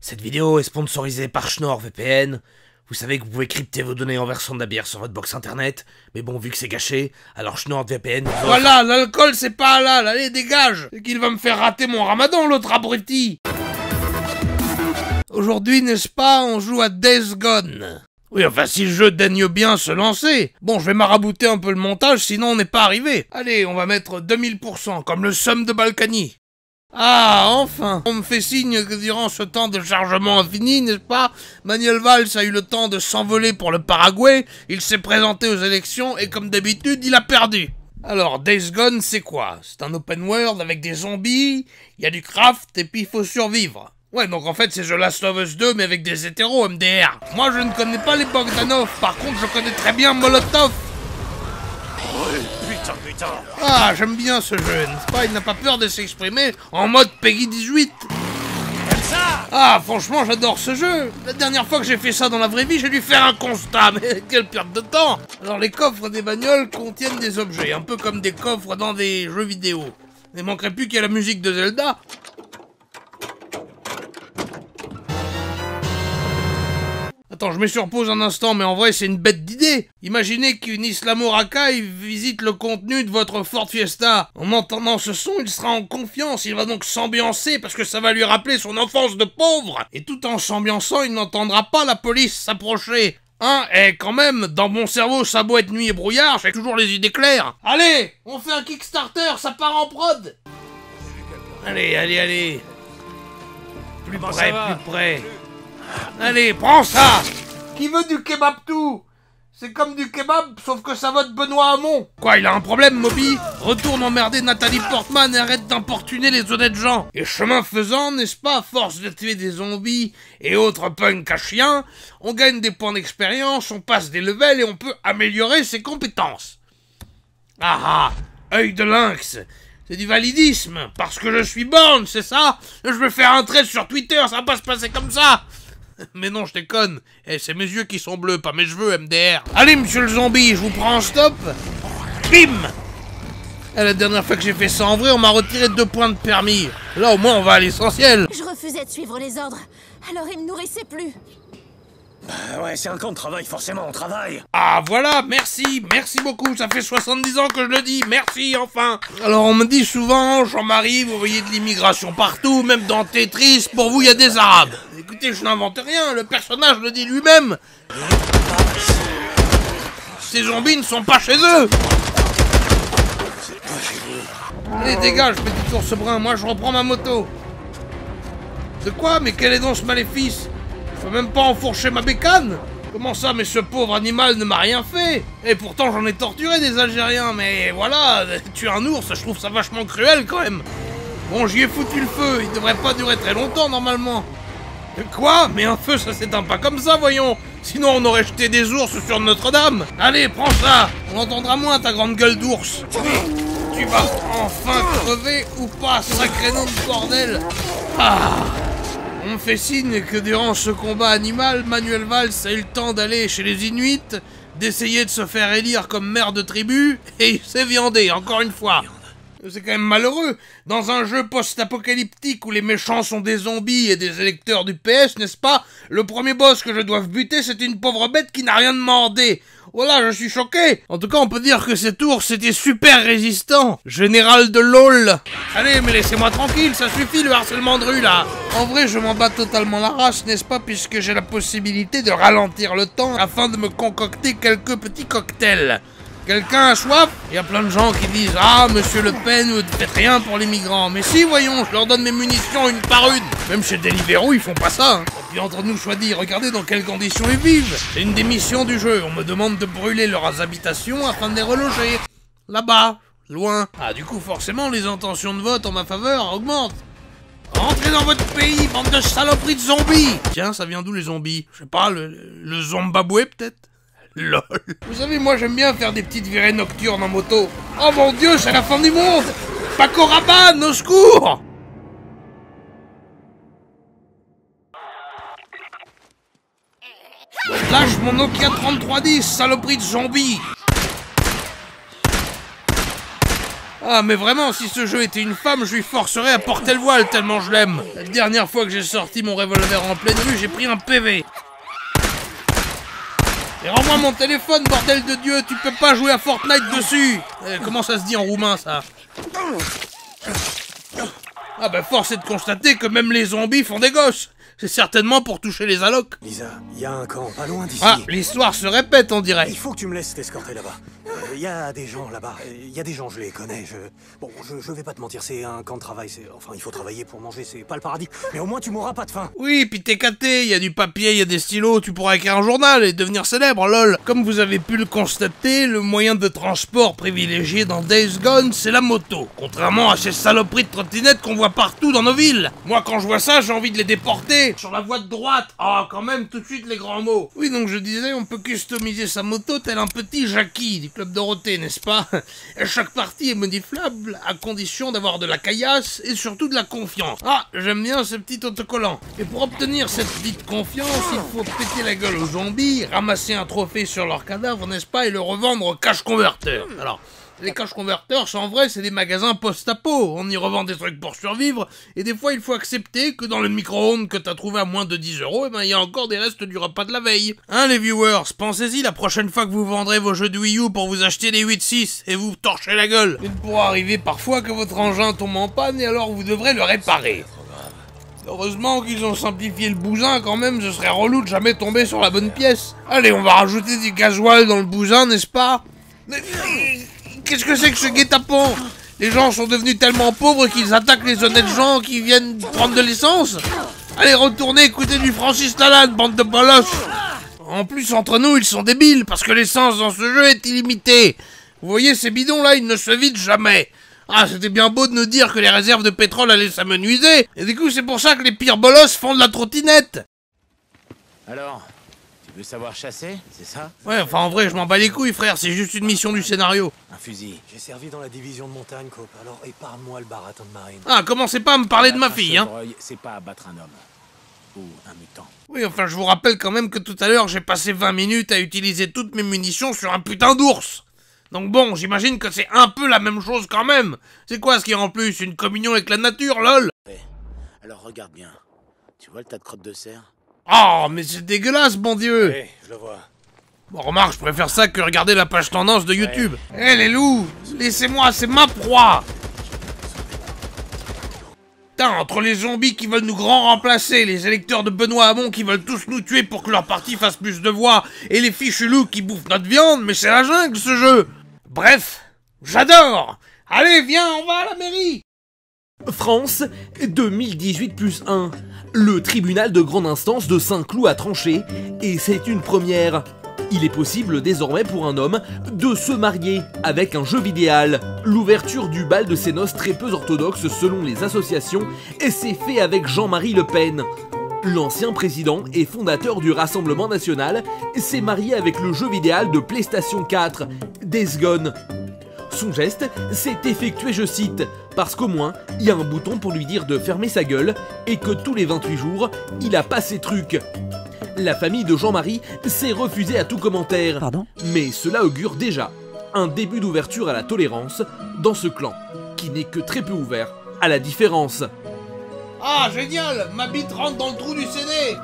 Cette vidéo est sponsorisée par SchnorrVPN. Vous savez que vous pouvez crypter vos données en versant de la bière sur votre box internet. Mais bon, vu que c'est gâché, alors SchnorrVPN... Voilà, l'alcool c'est pas halal, allez dégage. C'est qu'il va me faire rater mon ramadan, l'autre abruti. Aujourd'hui, n'est-ce pas, on joue à Days Gone. Oui, enfin, si le jeu daigne bien se lancer. Bon, je vais marabouter un peu le montage, sinon on n'est pas arrivé. Allez, on va mettre 2000%, comme le somme de Balkany. Ah, enfin. On me fait signe que durant ce temps de chargement infini, n'est-ce pas, Manuel Valls a eu le temps de s'envoler pour le Paraguay, il s'est présenté aux élections et comme d'habitude, il a perdu. Alors, Days Gone, c'est quoi? C'est un open world avec des zombies, il y a du craft et puis il faut survivre. Ouais, donc en fait, c'est The Last of Us 2, mais avec des hétéros MDR. Moi, je ne connais pas les Bogdanov, par contre, je connais très bien Molotov. Putain. Ah, j'aime bien ce jeu, n'est-ce pas? Il n'a pas peur de s'exprimer en mode Peggy 18. Ah, franchement, j'adore ce jeu. La dernière fois que j'ai fait ça dans la vraie vie, j'ai dû faire un constat, mais quelle perte de temps. Alors, les coffres des bagnoles contiennent des objets, un peu comme des coffres dans des jeux vidéo. Il manquerait plus qu'il y ait la musique de Zelda. Attends, je me surpose un instant, mais en vrai, c'est une bête d'idée. Imaginez qu'une Islamo-Racaille visite le contenu de votre Ford Fiesta. En entendant ce son, il sera en confiance. Il va donc s'ambiancer parce que ça va lui rappeler son enfance de pauvre. Et tout en s'ambiançant, il n'entendra pas la police s'approcher. Hein, et quand même, dans mon cerveau, ça a beau être nuit et brouillard, j'ai toujours les idées claires. Allez, on fait un Kickstarter, ça part en prod. Allez. Plus près. Allez, prends ça. Qui veut du kebab tout? C'est comme du kebab, sauf que ça vote Benoît Hamon. Quoi, il a un problème, Moby? Retourne emmerder Nathalie Portman et arrête d'importuner les honnêtes gens. Et chemin faisant, n'est-ce pas, à force de tuer des zombies et autres punks à chiens, on gagne des points d'expérience, on passe des levels et on peut améliorer ses compétences. Ah, œil de lynx. C'est du validisme, parce que je suis born, c'est ça? Je vais faire un trait sur Twitter, ça va pas se passer comme ça. Mais non, je déconne. C'est mes yeux qui sont bleus, pas mes cheveux, MDR. Allez, monsieur le zombie, je vous prends en stop. Bim! La dernière fois que j'ai fait ça en vrai, on m'a retiré 2 points de permis. Là, au moins, on va à l'essentiel. Je refusais de suivre les ordres, alors il me nourrissait plus. Ouais, c'est un camp de travail, forcément, on travaille. Ah, voilà, merci beaucoup, ça fait 70 ans que je le dis, merci, enfin. Alors, on me dit souvent, Jean-Marie, vous voyez de l'immigration partout, même dans Tetris, pour vous, il y a des Arabes. Écoutez, je n'invente rien, le personnage le dit lui-même. Ces zombies ne sont pas chez eux. Allez, dégage, petit ours brun, moi je reprends ma moto. De quoi? Mais quel est donc ce maléfice? Je peux même pas enfourcher ma bécane? Comment ça, mais ce pauvre animal ne m'a rien fait? Et pourtant j'en ai torturé des Algériens, mais voilà, tuer un ours, je trouve ça vachement cruel quand même. Bon, j'y ai foutu le feu, il devrait pas durer très longtemps normalement. Quoi? Mais un feu ça s'éteint pas comme ça, voyons. Sinon on aurait jeté des ours sur Notre-Dame. Allez, prends ça. On entendra moins ta grande gueule d'ours. Tu vas enfin crever ou pas, sacré nom de bordel. Ah. On me fait signe que durant ce combat animal, Manuel Valls a eu le temps d'aller chez les Inuits, d'essayer de se faire élire comme maire de tribu, et il s'est viandé, encore une fois. C'est quand même malheureux. Dans un jeu post-apocalyptique où les méchants sont des zombies et des électeurs du PS, n'est-ce pas? Le premier boss que je dois buter, c'est une pauvre bête qui n'a rien demandé. Voilà, je suis choqué. En tout cas, on peut dire que cet ours était super résistant. Général de LOL. Allez, mais laissez-moi tranquille, ça suffit le harcèlement de rue, là. En vrai, je m'en bats totalement la race, n'est-ce pas? Puisque j'ai la possibilité de ralentir le temps afin de me concocter quelques petits cocktails. Quelqu'un a soif? Il y a plein de gens qui disent « Ah, monsieur Le Pen, vous ne faites rien pour les migrants. » Mais si, voyons, je leur donne mes munitions une par une. Même chez Deliveroo, ils font pas ça. Hein. Et puis entre nous, choisis, regardez dans quelles conditions ils vivent. C'est une des missions du jeu. On me demande de brûler leurs habitations afin de les reloger. Là-bas, loin. Ah, du coup, forcément, les intentions de vote en ma faveur augmentent. Rentrez dans votre pays, bande de saloperies de zombies. Tiens, ça vient d'où les zombies? Je sais pas, le Zimbabwe peut-être? LOL. Vous savez, moi j'aime bien faire des petites virées nocturnes en moto. Oh mon Dieu, c'est la fin du monde! Paco Rabanne, au secours! Lâche mon Nokia 3310, saloperie de zombie! Ah mais vraiment, si ce jeu était une femme, je lui forcerais à porter le voile tellement je l'aime. La dernière fois que j'ai sorti mon revolver en pleine rue, j'ai pris un PV. Et rends-moi mon téléphone, bordel de Dieu, tu peux pas jouer à Fortnite dessus. Comment ça se dit en roumain, ça? Ah bah force est de constater que même les zombies font des gosses. C'est certainement pour toucher les allocs. Lisa, il y a un camp pas loin d'ici. Ah, l'histoire se répète, on dirait. Il faut que tu me laisses t'escorter là-bas. Il y a des gens là-bas. Il y a des gens, je les connais. Bon, je vais pas te mentir, c'est un camp de travail. Enfin, il faut travailler pour manger, c'est pas le paradis. Mais au moins, tu mourras pas de faim. Oui, puis t'es caté, il y a du papier, il y a des stylos, tu pourras écrire un journal et devenir célèbre, lol. Comme vous avez pu le constater, le moyen de transport privilégié dans Days Gone, c'est la moto. Contrairement à ces saloperies de trottinettes qu'on voit partout dans nos villes. Moi, quand je vois ça, j'ai envie de les déporter. Sur la voie de droite. Ah, quand même, tout de suite les grands mots. Oui, donc je disais, on peut customiser sa moto tel un petit Jackie du Club Dorothée, n'est-ce pas? Et chaque partie est modifiable à condition d'avoir de la caillasse et surtout de la confiance. Ah, j'aime bien ce petit autocollant. Et pour obtenir cette dite confiance, il faut péter la gueule aux zombies, ramasser un trophée sur leur cadavre, n'est-ce pas, et le revendre au cash converter. Alors, les cash converters, en vrai, c'est des magasins post-apo. On y revend des trucs pour survivre, et des fois, il faut accepter que dans le micro-ondes que t'as trouvé à moins de 10 €, eh ben, il y a encore des restes du repas de la veille. Hein, les viewers, pensez-y la prochaine fois que vous vendrez vos jeux de Wii U pour vous acheter des 8.6 et vous torchez la gueule. Il pourra arriver parfois que votre engin tombe en panne, et alors vous devrez le réparer. Heureusement qu'ils ont simplifié le bousin quand même, ce serait relou de jamais tomber sur la bonne pièce. Allez, on va rajouter du gasoil dans le bousin, n'est-ce pas? Qu'est-ce que c'est que ce guet-apens? Les gens sont devenus tellement pauvres qu'ils attaquent les honnêtes gens qui viennent prendre de l'essence. Allez, retournez écouter du Francis Lalanne, bande de bolosses. En plus, entre nous, ils sont débiles, parce que l'essence dans ce jeu est illimitée. Vous voyez, ces bidons-là, ils ne se vident jamais. Ah, c'était bien beau de nous dire que les réserves de pétrole allaient s'amenuiser. Et du coup, c'est pour ça que les pires bolosses font de la trottinette. Alors, tu veux savoir chasser, c'est ça? Ouais, enfin, en vrai, je m'en bats les couilles, frère, c'est juste une mission du scénario. Un fusil. J'ai servi dans la division de montagne, Cope. Alors épargne-moi le baratin de marine. Ah, commencez pas à me parler de ma fille, hein. C'est pas abattre un homme. Ou un mutant. Oui, enfin, je vous rappelle quand même que tout à l'heure, j'ai passé 20 minutes à utiliser toutes mes munitions sur un putain d'ours. Donc bon, j'imagine que c'est un peu la même chose quand même. C'est quoi ce qui est en plus? Une communion avec la nature, lol? Ouais. Alors regarde bien. Tu vois le tas de crottes de cerf? Oh, mais c'est dégueulasse, bon Dieu. Oui, je le vois. Bon, remarque, je préfère ça que regarder la page tendance de YouTube. Eh les loups, laissez-moi, c'est ma proie. Putain, entre les zombies qui veulent nous grand remplacer, les électeurs de Benoît Hamon qui veulent tous nous tuer pour que leur parti fasse plus de voix, et les fichus loups qui bouffent notre viande, mais c'est la jungle ce jeu. Bref, j'adore. Allez, viens, on va à la mairie. France, 2018+1. Le tribunal de grande instance de Saint-Cloud a tranché, et c'est une première. Il est possible désormais pour un homme de se marier avec un jeu vidéo. L'ouverture du bal de ces noces très peu orthodoxes selon les associations, et c'est fait avec Jean-Marie Le Pen. L'ancien président et fondateur du Rassemblement National s'est marié avec le jeu vidéo de PlayStation 4, Days Gone. Son geste s'est effectué, je cite, parce qu'au moins, il y a un bouton pour lui dire de fermer sa gueule et que tous les 28 jours, il a pas ses trucs. La famille de Jean-Marie s'est refusée à tout commentaire. Pardon ? Mais cela augure déjà un début d'ouverture à la tolérance dans ce clan, qui n'est que très peu ouvert à la différence. Ah, génial, ma bite rentre dans le trou du CD.